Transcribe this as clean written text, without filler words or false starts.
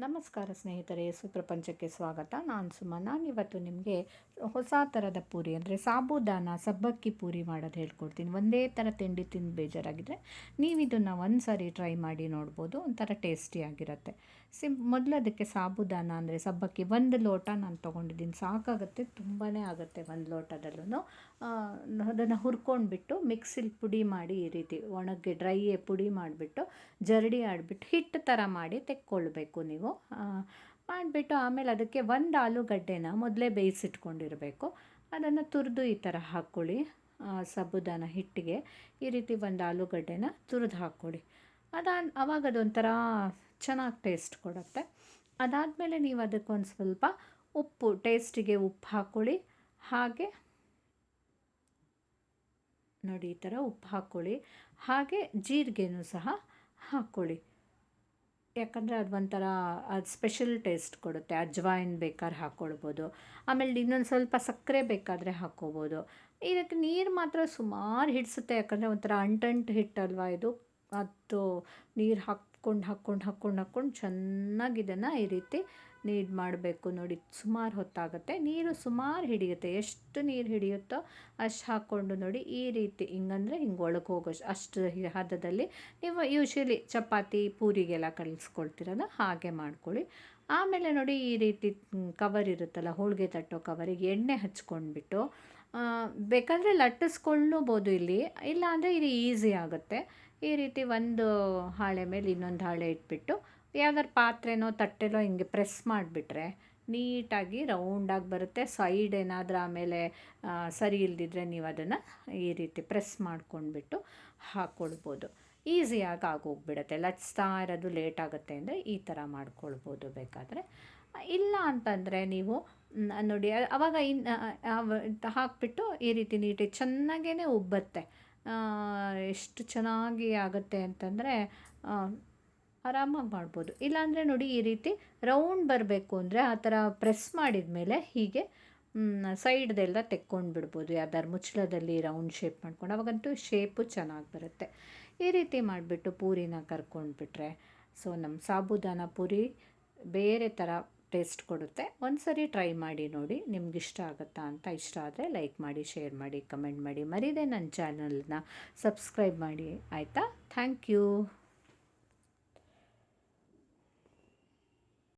ನಮಸ್ಕಾರ ಸ್ನೇಹಿತರೆ, ಸುಪ್ರಪಂಚಕ್ಕೆ ಸ್ವಾಗತ. ನಾನು ಸುಮಾ. ನಾನಿವತ್ತು ನಿಮಗೆ ಹೊಸ ಥರದ ಪೂರಿ ಅಂದರೆ ಸಾಬೂದಾನ ಸಬ್ಬಕ್ಕಿ ಪೂರಿ ಮಾಡೋದು ಹೇಳ್ಕೊಡ್ತೀನಿ. ಒಂದೇ ಥರ ತಿಂಡಿ ತಿಂದು ಬೇಜಾರಾಗಿದ್ದರೆ ನೀವು ಇದನ್ನು ಒಂದು ಸಾರಿ ಟ್ರೈ ಮಾಡಿ ನೋಡ್ಬೋದು. ಒಂಥರ ಟೇಸ್ಟಿಯಾಗಿರುತ್ತೆ. ಮೊದಲು ಅದಕ್ಕೆ ಸಾಬೂದಾನ ಅಂದರೆ ಸಬ್ಬಕ್ಕಿ 1 ಲೋಟ ನಾನು ತೊಗೊಂಡಿದ್ದೀನಿ. ಸಾಕಾಗುತ್ತೆ, ತುಂಬಾ ಆಗುತ್ತೆ 1 ಲೋಟದಲ್ಲೂ. ಅದನ್ನು ಹುರ್ಕೊಂಡ್ಬಿಟ್ಟು ಮಿಕ್ಸಿಲಿ ಪುಡಿ ಮಾಡಿ ಈ ರೀತಿ ಒಣಗೆ ಡ್ರೈ ಪುಡಿ ಮಾಡಿಬಿಟ್ಟು ಜರಡಿ ಆಡಿಬಿಟ್ಟು ಹಿಟ್ಟು ಥರ ಮಾಡಿ ತೆಕ್ಕೊಳ್ಬೇಕು ನೀವು. ಮಾಡಿಬಿಟ್ಟು ಆಮೇಲೆ ಅದಕ್ಕೆ 1 ಆಲೂಗಡ್ಡೆನ ಮೊದಲೇ ಬೇಯಿಸಿಟ್ಕೊಂಡಿರಬೇಕು. ಅದನ್ನು ತುರಿದು ಈ ಥರ ಹಾಕ್ಕೊಳ್ಳಿ. ಸಾಬೂದಾನ ಹಿಟ್ಟಿಗೆ ಈ ರೀತಿ 1 ಆಲೂಗಡ್ಡೆನ ತುರಿದು ಹಾಕ್ಕೊಳ್ಳಿ. ಆವಾಗ ಅದೊಂಥರ ಚೆನ್ನಾಗಿ ಟೇಸ್ಟ್ ಕೊಡುತ್ತೆ. ಅದಾದಮೇಲೆ ನೀವು ಅದಕ್ಕೊಂದು ಸ್ವಲ್ಪ ಉಪ್ಪು, ಟೇಸ್ಟಿಗೆ ಉಪ್ಪು ಹಾಕ್ಕೊಳ್ಳಿ. ಹಾಗೆ ನೋಡಿ, ಈ ಥರ ಉಪ್ಪು ಹಾಕ್ಕೊಳ್ಳಿ. ಹಾಗೆ ಜೀರಿಗೆನೂ ಸಹ ಹಾಕ್ಕೊಳ್ಳಿ, ಯಾಕಂದರೆ ಅದು ಒಂಥರ ಅದು ಸ್ಪೆಷಲ್ ಟೇಸ್ಟ್ ಕೊಡುತ್ತೆ. ಅಜ್ವಾಯಿನ್ ಬೇಕಾದ್ರೆ ಹಾಕ್ಕೊಳ್ಬೋದು. ಆಮೇಲೆ ಇನ್ನೊಂದು ಸ್ವಲ್ಪ ಸಕ್ಕರೆ ಬೇಕಾದರೆ ಹಾಕ್ಕೋಬೋದು. ಇದಕ್ಕೆ ನೀರು ಮಾತ್ರ ಸುಮಾರು ಹಿಡಿಸುತ್ತೆ, ಯಾಕಂದರೆ ಒಂಥರ ಅಂಟಂಟು ಹಿಟ್ಟಲ್ವ ಇದು. ಅದು ನೀರು ಹಾಕ್ಕೊಂಡು ಚೆನ್ನಾಗಿ ಇದನ್ನು ಈ ರೀತಿ ನೀರು ಮಾಡಬೇಕು. ನೋಡಿ, ಸುಮಾರು ಹೊತ್ತಾಗುತ್ತೆ, ನೀರು ಸುಮಾರು ಹಿಡಿಯುತ್ತೆ. ಎಷ್ಟು ನೀರು ಹಿಡಿಯುತ್ತೋ ಅಷ್ಟು ಹಾಕ್ಕೊಂಡು ನೋಡಿ, ಈ ರೀತಿ ಹಿಂಗಂದರೆ ಹಿಂಗೆ ಒಳಗೆ ಹೋಗೋಷ್ಟು ಅಷ್ಟು ಹದದಲ್ಲಿ ನೀವು ಯೂಶ್ವಲಿ ಚಪಾತಿ ಪೂರಿಗೆಲ್ಲ ಕಲಿಸ್ಕೊಳ್ತೀರಲ್ಲ ಹಾಗೆ ಮಾಡ್ಕೊಳ್ಳಿ. ಆಮೇಲೆ ನೋಡಿ, ಈ ರೀತಿ ಕವರ್ ಇರುತ್ತಲ್ಲ, ಹೋಳಿಗೆ ತಟ್ಟೋ ಕವರಿಗೆ ಎಣ್ಣೆ ಹಚ್ಕೊಂಡ್ಬಿಟ್ಟು ಬೇಕಾದರೆ ಲಟ್ಟಿಸ್ಕೊಳ್ಳಬೋದು ಇಲ್ಲಿ, ಇಲ್ಲ ಅಂದರೆ ಇದು ಈಸಿ ಆಗುತ್ತೆ. ಈ ರೀತಿ ಒಂದು ಹಾಳೆ ಮೇಲೆ ಇನ್ನೊಂದು ಹಾಳೆ ಇಟ್ಬಿಟ್ಟು ಯಾವ್ದಾರು ಪಾತ್ರೆನೋ ತಟ್ಟೆನೋ ಹಿಂಗೆ ಪ್ರೆಸ್ ಮಾಡಿಬಿಟ್ರೆ ನೀಟಾಗಿ ರೌಂಡಾಗಿ ಬರುತ್ತೆ. ಸೈಡ್ ಏನಾದರೂ ಆಮೇಲೆ ಸರಿ ಇಲ್ಲದಿದ್ದರೆ ನೀವು ಅದನ್ನು ಈ ರೀತಿ ಪ್ರೆಸ್ ಮಾಡ್ಕೊಂಡ್ಬಿಟ್ಟು ಹಾಕ್ಕೊಳ್ಬೋದು. ಈಸಿಯಾಗಿ ಆಗೋಗ್ಬಿಡುತ್ತೆ. ಲಟ್ಸ್ತಾ ಇರೋದು ಲೇಟ್ ಆಗುತ್ತೆ ಅಂದರೆ ಈ ಥರ ಮಾಡ್ಕೊಳ್ಬೋದು ಬೇಕಾದರೆ. ಇಲ್ಲ ಅಂತಂದರೆ ನೀವು ನೋಡಿ, ಆವಾಗ ಹಾಕ್ಬಿಟ್ಟು ಈ ರೀತಿ ನೀಟಾಗಿ ಚೆನ್ನಾಗೇ ಉಬ್ಬತ್ತೆ. ಎಷ್ಟು ಚೆನ್ನಾಗಿ ಆಗುತ್ತೆ ಅಂತಂದರೆ ಆರಾಮಾಗಿ ಮಾಡ್ಬೋದು. ಇಲ್ಲಾಂದರೆ ನೋಡಿ, ಈ ರೀತಿ ರೌಂಡ್ ಬರಬೇಕು ಅಂದರೆ ಆ ಥರ ಪ್ರೆಸ್ ಮಾಡಿದ ಮೇಲೆ ಹೀಗೆ ಸೈಡ್ದೆಲ್ಲ ತೆಕ್ಕೊಂಡು ಬಿಡ್ಬೋದು. ಯಾವ್ದಾರು ಮುಚ್ಚಳದಲ್ಲಿ ರೌಂಡ್ ಶೇಪ್ ಮಾಡ್ಕೊಂಡು, ಅವಾಗಂತೂ ಶೇಪು ಚೆನ್ನಾಗಿ ಬರುತ್ತೆ. ಈ ರೀತಿ ಮಾಡಿಬಿಟ್ಟು ಪೂರಿನ ಕರ್ಕೊಂಡ್ಬಿಟ್ರೆ ನಮ್ಮ ಸಾಬೂದಾನ ಪೂರಿ ಬೇರೆ ಥರ ಟೇಸ್ಟ್ ಕೊಡುತ್ತೆ. ಒಂದು ಸರಿ ಟ್ರೈ ಮಾಡಿ ನೋಡಿ, ನಿಮ್ಗೆ ಇಷ್ಟ ಆಗುತ್ತಾ ಅಂತ. ಇಷ್ಟ ಆದರೆ ಲೈಕ್ ಮಾಡಿ, ಶೇರ್ ಮಾಡಿ, ಕಮೆಂಟ್ ಮಾಡಿ. ಮರೀದೆ ನನ್ನ ಚಾನಲ್ನ ಸಬ್ಸ್ಕ್ರೈಬ್ ಮಾಡಿ, ಆಯಿತಾ? Thank you.